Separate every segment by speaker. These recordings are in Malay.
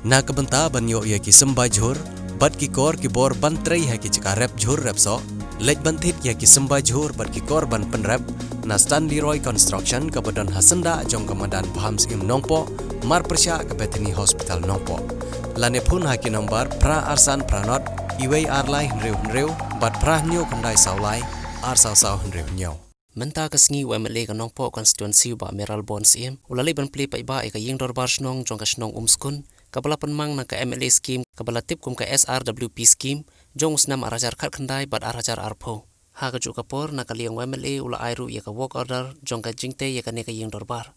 Speaker 1: Na kabenta banyo ya ki sembah jhur, bat ki kor ki bor bantrai hai ki cika rep jhur rep so, lej banthit ya ki sembah jhur bat ki kor ban penrep, na Stanley Roy Construction kabadan hasenda jong kamadan Phams im nongpo, mar persya ke Bethany Hospital nongpo. Lane pun haki nombar pra arsan pranot, iwei arlai henreu, bat pra nyo kandai saulai, ar sau henreu nyo.
Speaker 2: Menta kasngi UMLA ka nongpo constituency ba Meral Bonds im ulalay ban play pa iba ka ying dorbar snong jong ka snong umskun kabala penmang na ka MLA scheme kabala tip kum ka SRWP scheme jong usnam arajar khat khandai bat arajar arpho ha ka ju kapor na ka liang UMLA ula airu ya ka work order jong ka jingte ya ka ne ka ying dorbar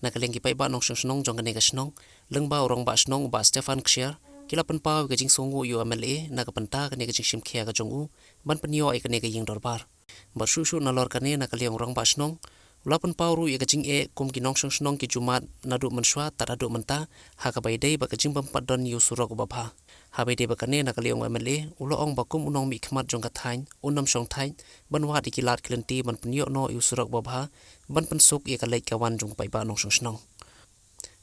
Speaker 2: na ka liang ki pa iba nong snong jong ka ne ka snong lengba urong ba snong ba Stefan Kshiar kila penpau ka jing songu UMLA na ka penta ka ne ka jing shimkhia ka jongu ban penyo ka ne ka ying dorbar Bersusu nalor kane na kaliang orang basnong ulapan pauru ya kajing kum kinong snong ki jumat nadu menswa taradu menta ha ka baidei ba kajing pampat don yu surok bapha ha baidei ba kane na kaliang MLA ulo ong bakum unong mi khmat jong ka thain unam song thain ban wa dikilat klenti ban penyo no yu surok bapha ban pensuk ya kalai kawan jong pai ba nong snong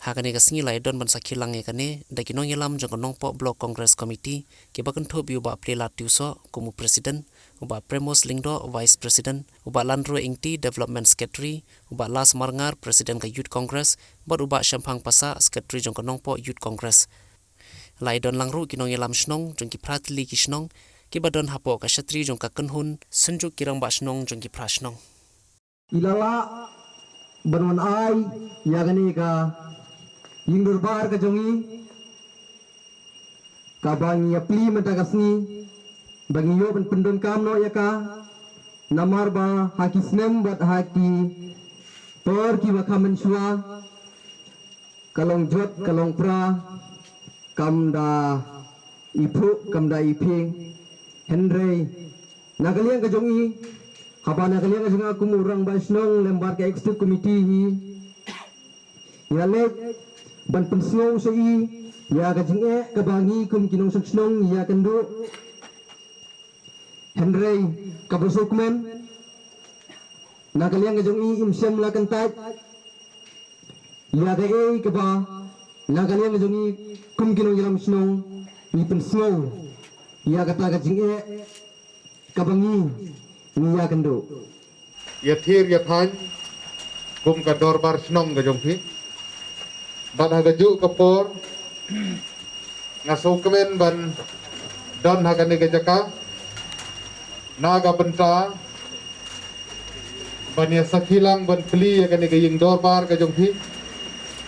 Speaker 2: ha kane ka singi lai don ban sakhilang ya kane da kinong yelam jong nong po block congress committee ki ba kan thob yu ba plela tiuso kumu president uba Premos Lingdo Vice President, uba Landro Ingti Development Secretary, uba Las Marngar President ka Youth Congress, bat uba Syampang Pasa Secretary jong kanongpo Youth Congress. Lai don langru kinong yelam snong jong ki pratli ki snong, ki badon hapo ka Shatri jong ka kenhun, senjuk kirang ba snong jong ki prasnong.
Speaker 3: Ilala banwan ai yagani ka yingdurbar ka jongi ka bangi apli mentagasni bagi yo pendon kam no ya ka namar ba haki snem bat haki por ki wakam mensua kalong jot kalong pra kamda ipu kamda iping henry nagaliang ka jongi haba nagaliang ka jonga kumurang ba snong lembar ka executive committee hi yale ban pensong sa i ya ka jinge ka bangi kum kinong snong ya kendo Henry kabusukmen nakaliang ngajong i imsyam lakan tat ya dai kaba nakaliang ngajong i kum kinong yalam snong ni pensong ya kata kajing kabangi ni ya kendo
Speaker 4: ya thir ya than kum ka dorbar snong ngajong phi ban hagaju kapor ngasukmen ban don hagane gejaka naga benta bania sakhilang ban pli ya kane gaying dorbar ka jongpi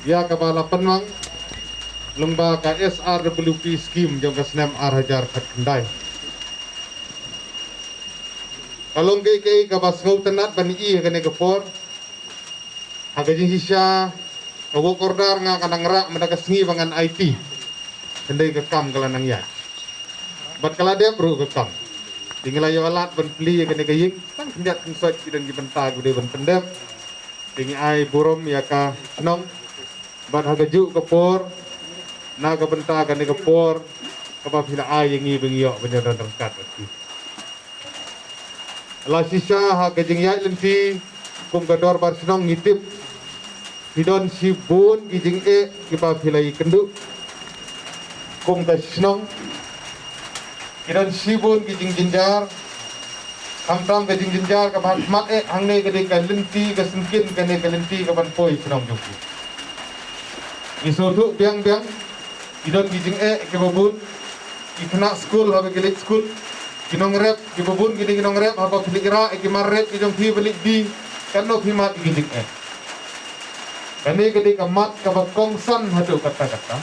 Speaker 4: ya ka bala penwang lungba ka SRWP scheme jong ka snem arhajar khat khandai kalong ke ka basgau tenat ban i kane ka por aga jing hisya ka work order nga kanang rak menda ka sngi bangan IT kendai ka kam kalanang ya bat kala dia bro ka kam tinggal ayo alat penpli ya kena gaying tang kendat kensot dan dibenta gude ban pendem tingi ai burom ya ka nong ban hagaju kepor naga benta kene kepor kapa pila ai yengi bengio benyaran rengkat ati la sisa ha kajing ya lenti kum gador bar senong ngitip hidon sibun kijing kipa pila kendu kum ka senong kiran sibun kijing jinjar tam ke jing jinjar ka ban mat hangne ke de ka lenti ka sengkin ke ne ka lenti ka ban poi senong juku isotu biang kidan kijing ke babun ikna school habe gelik school kinong rep ki babun kinong rep apa pilikira ki marret ki jong phi belik di kanno phi mat kijing kane ke de ka mat ka ba kongsan hadu kata-kata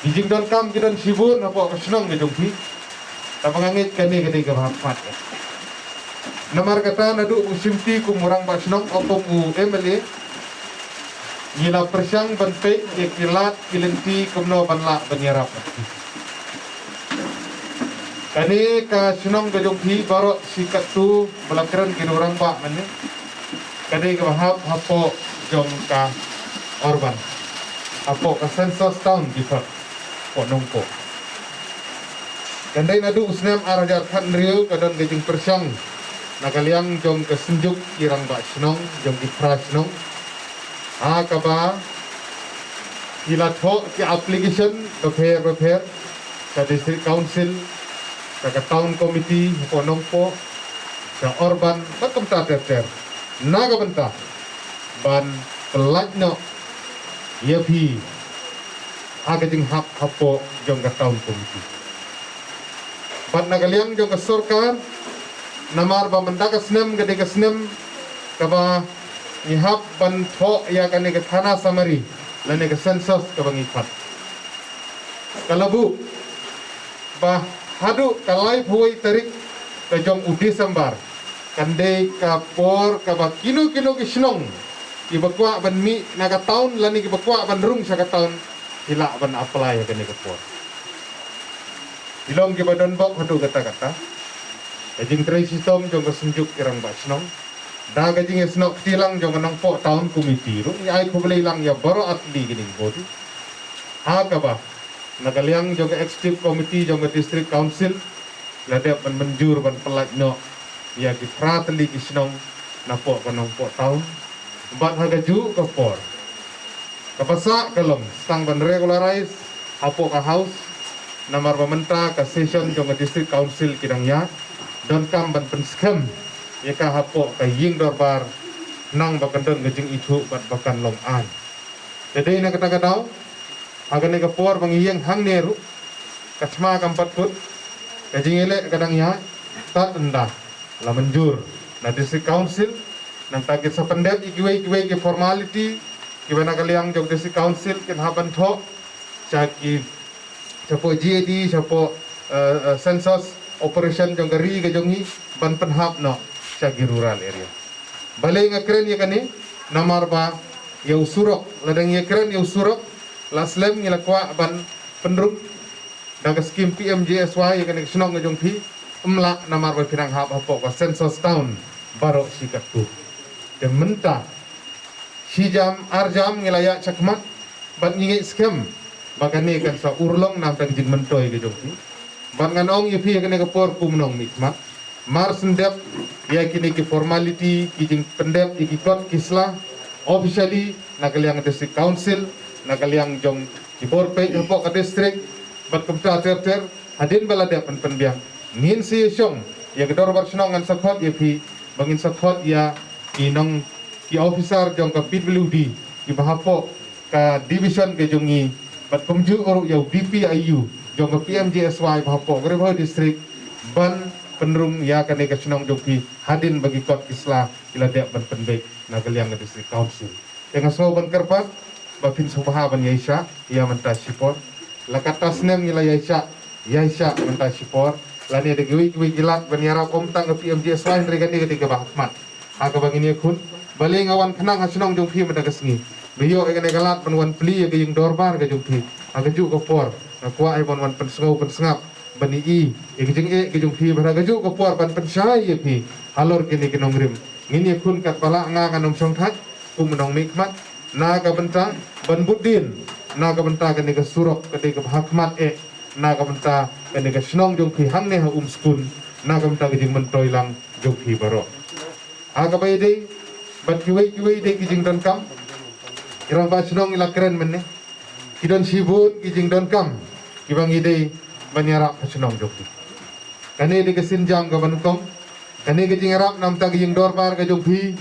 Speaker 4: kijing don kam kidan sibun apa ka senong ke jong phi tapangangit kani kani ka bhapat namar kata nadu usimti ku murang basnong opong u MLA ngila persyang banpe ikilat kilenti kumno banla banyarap kani ka sunong gajong thi baro sikatu balakran kinurang ba mane kani ka bahap hapo jong ka orban hapo ka census town differ ponongko Kandai nadu usnam arajar khan riu kadon gajing persyang nakaliang jong kesenjuk irang ba snong jong di prasnong kaba ila tho ki application prepare sa district council sa town committee po nongpo sa urban batam ta ter naga benta ban pelajno yepi agajing hapo jong ka town committee ban nagaliang jong ka sarkar namar ba mandaga snem gade ka snem kaba ihap ban tho ya kane ka thana samari lane ka census kabang ipat kalabu bah hadu kalai huai tarik ka jong Desember kande ka por ka ba kino kisnong ibakwa ban mi naga taun lani ibakwa ban rung sa ka taun hila ban apply ka ni ka por ilong ki badon bok hadu kata kajing tray sistem jong ka sunjuk irang ba snong da kajing snok tilang jong kanang po taun committee ru ai ko belai lang ya baro atli gini bodi ha ka ba nagaliang jong executive committee jong district council ladap ban menjur ban pelajno ya ki pratli kisnong na po kanong po taun bat hagaju ka por kapasa kalom stang ban regularize apo ka house namar pamenta ka session jong district council kidangya don kam ban penskem ya ka hapo ka ying dorbar nang bakandon gajing itu bat bakan long an jadi na kata daw agane ka por bangiyang hang neru kasma kampat put kajing ele kadang ya tat enda la menjur na district council nang target sa pendep ikiwe ke formality kibana kaliang jog district council kin haban tho chaki chapo GAD chapo census operation jong gari ke jongi ban penhap no chaki rural area balai ngakren ya kani namar ba ya usurok ladang ya kren ya usurok laslem ngilakwa ban pendruk daga skim PMJSY kan snong ngajong pi umla namar ba pinang hap hapo ka census town baro sikatu de menta hijam arjam ngilaya chakmat ban ngi skem bagani kan sa urlong nam tang jing mentoy gajong pi ban nganong yepi kan ka por kumnong mikmat mar sendep ya kini ki formality kijing pendep ikikot kisla officially nakaliang district council nakaliang jong iborpe hapo ka district bat kumta ter hadin balade penbiang ngin si syong ya gedor barsnong ngan sakhot yepi bangin sakhot ya inong ki officer jong ka PWD ki bahapo ka division ke jongi bat kumju or ya DPIU jong ka PMJSY bahapo grebo district ban penrung ya kan ka snong jopi hadin bagi kot isla ila dia ban penbek nakaliang district council yang so ban kerpat bapin subahaban yaisha ya menta sipor lakatas nem nila yaisha menta sipor lani de gwi gilat ban yara komtang ke PMJSY regani ke bahmat aga bangini kun bali ngawan kenang hasnong jopi menta kesngi biyo egane galat ban pli ke yung dorbar ke jopi aga ju ko por nakwa ai ban wan pensengap bani i ikjing e kijung pi baragaju ko por ban pensai pi halor kini kinong rim ngini kun kat pala nga kanong song that kum nong mikmat na ka benta ban budin na ka benta kani ka surok kani ka hakmat na ka benta kani ka snong jong pi hangne ha skun na ka benta kijing mentoy lang jong pi baro aga bay de bat kiwei de kijing don kam irang ba snong ila keren menne kidon sibut kijing don kam kibang ide banyarap pasnong joki kani di kesinjang ka banukong kani kejingarap nam tag yung dorbar ka joki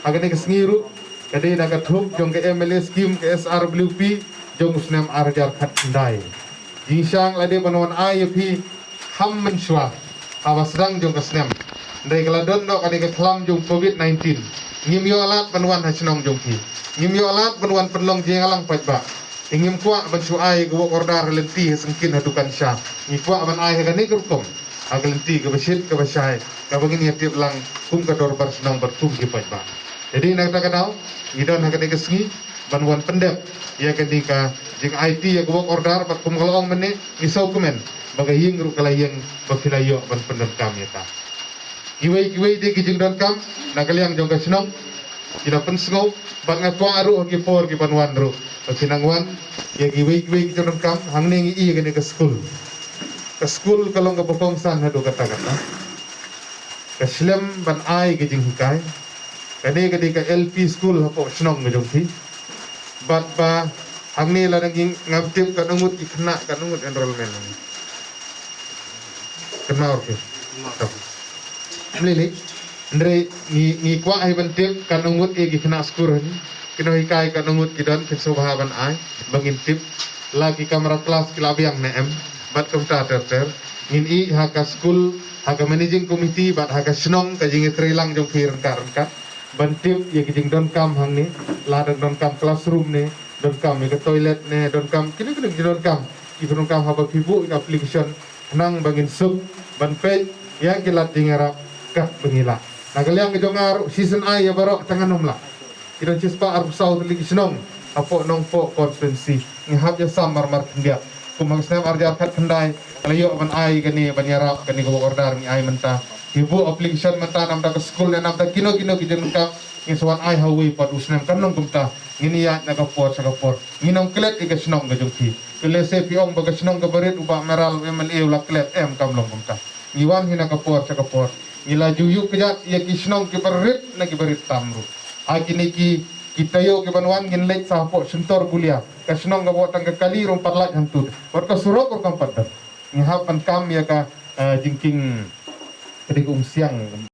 Speaker 4: agane kesngiru kani nagathuk jong ke MLA scheme ke SRWP jong usnem arjar khat ndai jingsang lade banwan IP ham menswa awasrang jong kesnem ndai kaladon no kani ke thlam jong COVID-19 ngimyo alat banwan hasnong joki ngimyo alat banwan penlong jingalang pajba ingin kuat bantu ai gua ordar lenti sengkin hadukan sya ni kuat ban ai kan ni kerkom ag lenti ke besit ke basai ka begini tiap lang kum ka dor bar senang bertum ki pajba jadi nak tak kenal idon hak ke sengi ban wan pendep ya kan ka jing IT ya gua ordar pat kum kalong meni isau komen bagai ying ru kala yang bafilayo ban pendep kam ya ta kiwei de ki jing don kam nakaliang jong ka senong ila pensgo ban ngapong aru ki por ki banwan ru pinangwan ya giwei ki jonon kam hangne ngi i gane ka school kalong ka bokong san hado kata ka slem ban ai ki jing hikai kane ka LP school hapo snong ngajong thi bat ba hang ni lah naging ngabtip kan ungut ikna kan ungut enrollment kenal ke Mlili Andre ni kwa ai bantip kan ungut e ikna skur ni kino hikai kan ungut kidon kinsobahaban ai bangin tip lagi kamera kelas kilabiang nem bat komta ter ngin i haka school haka managing committee bat haka snong ka jingi trilang jong pir rengka bantip ye kijing don kam hang ni ladang don kam classroom ni don kam ye ke toilet ni don kam kini don kam i don kam haba pibu in application nang bangin sub ban page yang kilat jingarap ka bengila nagaliang jongar season ai ya barok tangan nomla idon cispa arab saud ligi snong apo nong po konferensi ngihap ya samar mar kendia kumang snap arjar kat kendai alayo ban ai gani banyarap gani go order ni ai menta ibu application menta nam da school nam da kino kijeng ka ngi swan ai hawi pad usnam kanong kumta ngini ya naga por saga por nginong klet igasnong ga jungti kele se piong bagasnong ga barit uba meral MLA ula klet em kamlong kumta ngiwan hina ka por saga por ngila juyu kejat ya kisnong ki barit na ki barit tamru akini kita yo ke banwan ngin lek sapo sentor kuliah kasnong ga botang ka kali rom parlat hantut war ka surok or kam padat ngihapan kam ya ka jingking kedik siang